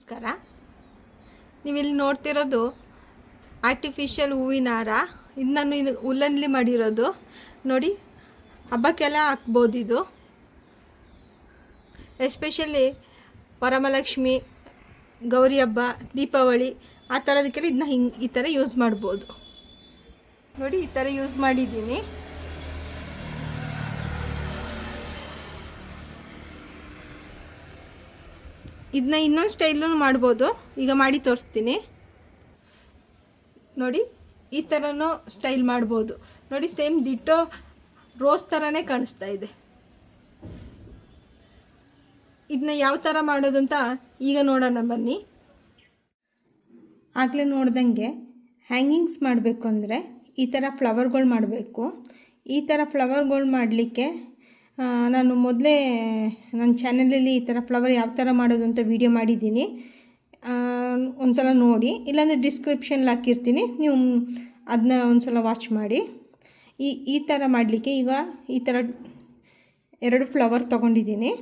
ನಮಸ್ಕಾರ. ನೀವಿಲ್ಲಿ ನೋಡ್ತಿರೋದು ಆರ್ಟಿಫಿಷಿಯಲ್ ಹೂವಿನ ಹಾರ. ಇದು ನಾನು ಉಲ್ಲನ್ಲಿ ಮಾಡಿರೋದು ನೋಡಿ. ಹಬ್ಬಕ್ಕೆಲ್ಲ ಹಾಕ್ಬೋದು. ಇದು ಎಸ್ಪೆಷಲಿ ವರಮಹಾಲಕ್ಷ್ಮಿ, ಗೌರಿ ಹಬ್ಬ, ದೀಪಾವಳಿ ಆ ಥರದಕ್ಕೆಲ್ಲ ಇದನ್ನ ಈ ಥರ ಯೂಸ್ ಮಾಡ್ಬೋದು ನೋಡಿ. ಈ ಥರ ಯೂಸ್ ಮಾಡಿದ್ದೀನಿ. ಇದನ್ನ ಇನ್ನೊಂದು ಸ್ಟೈಲೂ ಮಾಡ್ಬೋದು. ಈಗ ಮಾಡಿ ತೋರಿಸ್ತೀನಿ ನೋಡಿ. ಈ ಥರನೂ ಸ್ಟೈಲ್ ಮಾಡ್ಬೋದು ನೋಡಿ. ಸೇಮ್ ದಿಟ್ಟೋ ರೋಸ್ ಥರನೇ ಕಾಣಿಸ್ತಾ ಇದೆ. ಇದನ್ನ ಯಾವ ಥರ ಮಾಡೋದು ಅಂತ ಈಗ ನೋಡೋಣ ಬನ್ನಿ. ಆಗಲೇ ನೋಡ್ದಂಗೆ ಹ್ಯಾಂಗಿಂಗ್ಸ್ ಮಾಡಬೇಕು ಅಂದರೆ ಈ ಥರ ಫ್ಲವರ್ಗಳು ಮಾಡಬೇಕು. ಈ ಥರ ಫ್ಲವರ್ಗಳು ಮಾಡಲಿಕ್ಕೆ ನಾನು ಮೊದಲೇ ನನ್ನ ಚಾನಲಲ್ಲಿ ಈ ಥರ ಫ್ಲವರ್ ಯಾವ ಥರ ಮಾಡೋದು ಅಂತ ವಿಡಿಯೋ ಮಾಡಿದ್ದೀನಿ. ಒಂದು ಸಲ ನೋಡಿ, ಇಲ್ಲಾಂದರೆ ಡಿಸ್ಕ್ರಿಪ್ಷನ್ಲಿ ಹಾಕಿರ್ತೀನಿ, ನೀವು ಅದನ್ನ ಒಂದು ಸಲ ವಾಚ್ ಮಾಡಿ. ಈ ಥರ ಮಾಡಲಿಕ್ಕೆ ಈಗ ಈ ಥರ 2 ಫ್ಲವರ್ ತೊಗೊಂಡಿದ್ದೀನಿ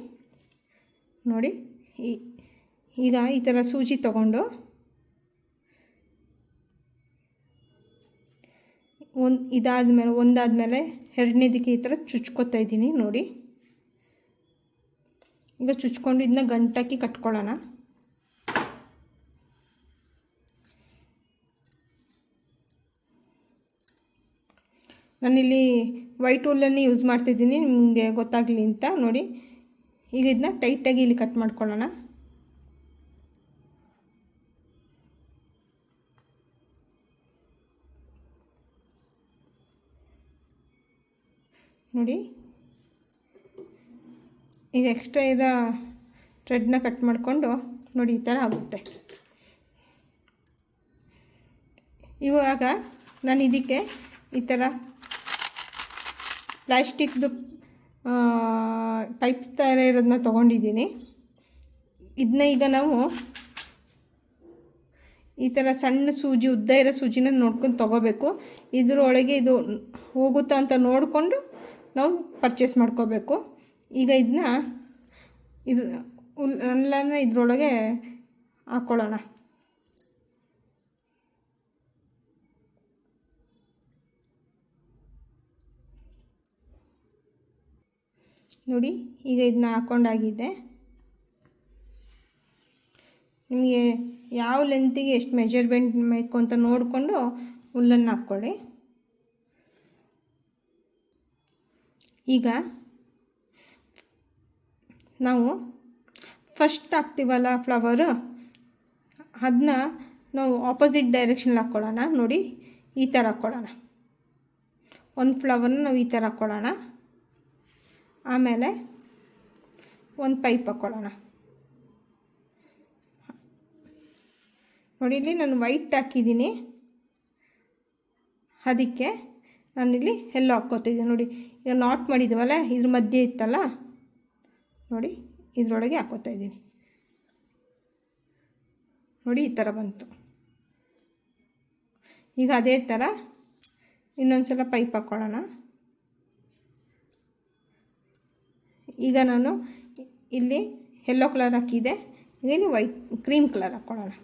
ನೋಡಿ. ಈಗ ಈ ಥರ ಸೂಜಿ ತೊಗೊಂಡು ಒಂದಾದಮೇಲೆ ಎರಡನೇದಕ್ಕೆ ಈ ಥರ ಚುಚ್ಕೋತಾ ಇದ್ದೀನಿ ನೋಡಿ. ಈಗ ಚುಚ್ಕೊಂಡು ಇದನ್ನ ಗಂಟಾಕಿ ಕಟ್ಕೊಳ್ಳೋಣ. ನಾನಿಲ್ಲಿ ವೈಟ್ ವೂಲನ್ನೇ ಯೂಸ್ ಮಾಡ್ತಿದ್ದೀನಿ, ನಿಮಗೆ ಗೊತ್ತಾಗಲಿ ಅಂತ ನೋಡಿ. ಈಗ ಇದನ್ನ ಟೈಟಾಗಿ ಇಲ್ಲಿ ಕಟ್ ಮಾಡ್ಕೊಳ್ಳೋಣ. ನೋಡಿ, ಈಗ ಎಕ್ಸ್ಟ್ರಾ ಇರೋ ಥ್ರೆಡ್ನ ಕಟ್ ಮಾಡಿಕೊಂಡು ನೋಡಿ ಈ ಥರ ಆಗುತ್ತೆ. ಇವಾಗ ನಾನು ಇದಕ್ಕೆ ಈ ಥರ ಪ್ಲಾಸ್ಟಿಕ್ದು ಪೈಪ್ಸ್ ಥರ ಇರೋದನ್ನ ತೊಗೊಂಡಿದ್ದೀನಿ. ಇದನ್ನ ಈಗ ನಾವು ಈ ಥರ ಸಣ್ಣ ಸೂಜಿ, ಉದ್ದ ಇರೋ ಸೂಜಿನ ನೋಡ್ಕೊಂಡು ತೊಗೋಬೇಕು. ಇದರೊಳಗೆ ಇದು ಹೋಗುತ್ತಾ ಅಂತ ನೋಡಿಕೊಂಡು ನಾವು ಪರ್ಚೇಸ್ ಮಾಡ್ಕೋಬೇಕು. ಈಗ ಇದನ್ನ ಎಲ್ಲನ ಇದರೊಳಗೆ ಹಾಕ್ಕೊಳ್ಳೋಣ. ನೋಡಿ, ಈಗ ಇದನ್ನ ಹಾಕ್ಕೊಂಡಾಗಿದೆ. ನಿಮಗೆ ಯಾವ ಲೆಂತಿಗೆ ಎಷ್ಟು ಮೆಜರ್ಮೆಂಟ್ ಬೇಕು ಅಂತ ನೋಡಿಕೊಂಡು ಹುಲ್ಲನ್ನು ಹಾಕ್ಕೊಳ್ಳಿ. ಈಗ ನಾವು ಫಸ್ಟ್ ಹಾಕ್ತೀವಲ್ಲ ಫ್ಲವರು, ಅದನ್ನ ನಾವು ಆಪೋಸಿಟ್ ಡೈರೆಕ್ಷನಲ್ಲಿ ಹಾಕ್ಕೊಳ್ಳೋಣ ನೋಡಿ. ಈ ಥರ ಹಾಕ್ಕೊಳ್ಳೋಣ. ಒಂದು ಫ್ಲವರ್ನ ನಾವು ಈ ಥರ ಹಾಕ್ಕೊಳ್ಳೋಣ. ಆಮೇಲೆ ಒಂದು ಪೈಪ್ ಹಾಕ್ಕೊಳ್ಳೋಣ ನೋಡಿ. ಇಲ್ಲಿ ನಾನು ವೈಟ್ ಹಾಕಿದ್ದೀನಿ, ಅದಕ್ಕೆ ನಾನಿಲ್ಲಿ ಎಲ್ಲೋ ಹಾಕ್ಕೋತಿದ್ದೀನಿ ನೋಡಿ. ಈಗ ನಾಟ್ ಮಾಡಿದ್ದೀವಲ್ಲ, ಇದ್ರ ಮಧ್ಯೆ ಇತ್ತಲ್ಲ ನೋಡಿ, ಇದರೊಳಗೆ ಹಾಕ್ಕೋತಾ ಇದ್ದೀನಿ ನೋಡಿ. ಈ ಥರ ಬಂತು. ಈಗ ಅದೇ ಥರ ಇನ್ನೊಂದು ಸಲ ಪೈಪ್ ಹಾಕ್ಕೊಳ್ಳೋಣ. ಈಗ ನಾನು ಇಲ್ಲಿ ಯೆಲ್ಲೋ ಕಲರ್ ಹಾಕಿದೆ, ಈಗ ಇಲ್ಲಿ ವೈಟ್ ಕ್ರೀಮ್ ಕಲರ್ ಹಾಕ್ಕೊಳ್ಳೋಣ.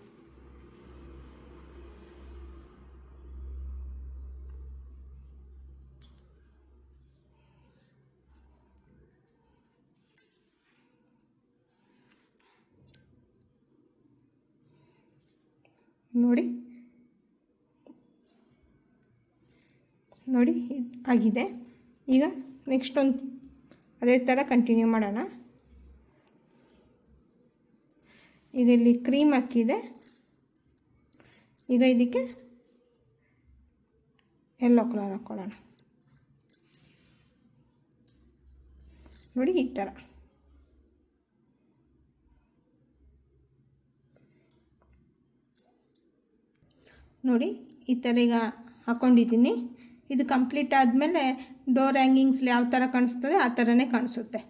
ನೋಡಿ ಆಗಿದೆ. ಈಗ ನೆಕ್ಸ್ಟ್ ಒಂದು ಅದೇ ಥರ ಕಂಟಿನ್ಯೂ ಮಾಡೋಣ. ಈಗ ಇಲ್ಲಿ ಕ್ರೀಮ್ ಹಾಕಿದೆ. ಈಗ ಇದಕ್ಕೆ ಯೆಲ್ಲೋ ಕಲರ್ ಹಾಕ್ಕೊಳ್ಳೋಣ ನೋಡಿ. ಈ ಥರ ನೋಡಿ, ಈ ಥರ ಈಗ ಹಾಕ್ಕೊಂಡಿದ್ದೀನಿ. ಇದು ಕಂಪ್ಲೀಟ್ ಆದಮೇಲೆ ಡೋರ್ ಹ್ಯಾಂಗಿಂಗ್ಸ್ ಯಾವ ಥರ ಕಾಣಿಸ್ತದೆ ಆ ಥರನೇ ಕಾಣಿಸುತ್ತೆ.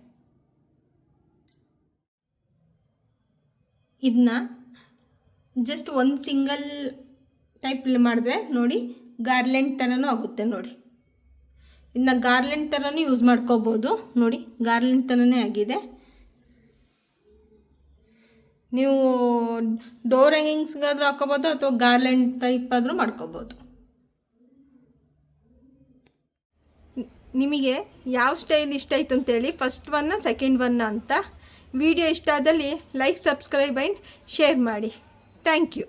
ಇದನ್ನ ಜಸ್ಟ್ ಒಂದು ಸಿಂಗಲ್ ಟೈಪಲ್ಲಿ ಮಾಡಿದ್ರೆ ನೋಡಿ ಗಾರ್ಲೆಂಡ್ ಥರನೂ ಆಗುತ್ತೆ ನೋಡಿ. ಇದನ್ನ ಗಾರ್ಲೆಂಡ್ ಥರನೂ ಯೂಸ್ ಮಾಡ್ಕೋಬೋದು ನೋಡಿ. ಗಾರ್ಲೆಂಡ್ ಥರನೇ ಆಗಿದೆ. ನೀವು ಡೋರ್ ಹ್ಯಾಂಗಿಂಗ್ಸ್ಗಾದರೂ ಹಾಕೋಬೋದು ಅಥವಾ ಗಾರ್ಲೆಂಡ್ ಟೈಪ್ ಆದರೂ ಮಾಡ್ಕೋಬೋದು. ನಿಮಗೆ ಯಾವ ಸ್ಟೈಲ್ ಇಷ್ಟ ಆಯಿತು ಅಂತೇಳಿ, ಫಸ್ಟ್ ಒನ್ನ ಸೆಕೆಂಡ್ ಒನ್ನ ಅಂತ. ವಿಡಿಯೋ ಇಷ್ಟ ಆದಲ್ಲಿ ಲೈಕ್, ಸಬ್ಸ್ಕ್ರೈಬ್ ಆ್ಯಂಡ್ ಶೇರ್ ಮಾಡಿ. Thank you.